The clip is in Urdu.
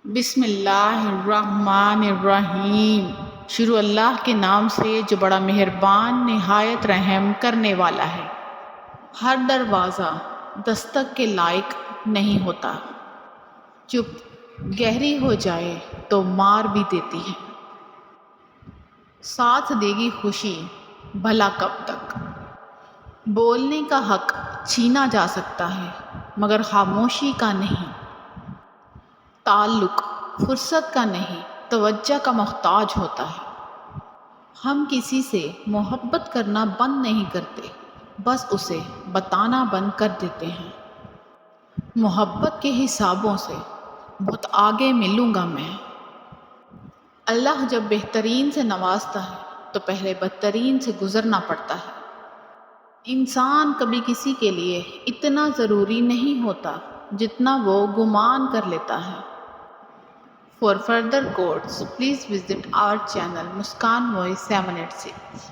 بسم اللہ الرحمن الرحیم۔ شروع اللہ کے نام سے جو بڑا مہربان نہایت رحم کرنے والا ہے۔ ہر دروازہ دستک کے لائق نہیں ہوتا، چپ گہری ہو جائے تو مار بھی دیتی ہے۔ ساتھ دے گی خوشی بھلا کب تک؟ بولنے کا حق چھینا جا سکتا ہے مگر خاموشی کا نہیں۔ تعلق فرصت کا نہیں توجہ کا محتاج ہوتا ہے۔ ہم کسی سے محبت کرنا بند نہیں کرتے، بس اسے بتانا بند کر دیتے ہیں۔ محبت کے حسابوں سے بہت آگے ملوں گا میں۔ اللہ جب بہترین سے نوازتا ہے تو پہلے بدترین سے گزرنا پڑتا ہے۔ انسان کبھی کسی کے لیے اتنا ضروری نہیں ہوتا جتنا وہ گمان کر لیتا ہے۔ For further courses, please visit our channel Muskan Voice 786.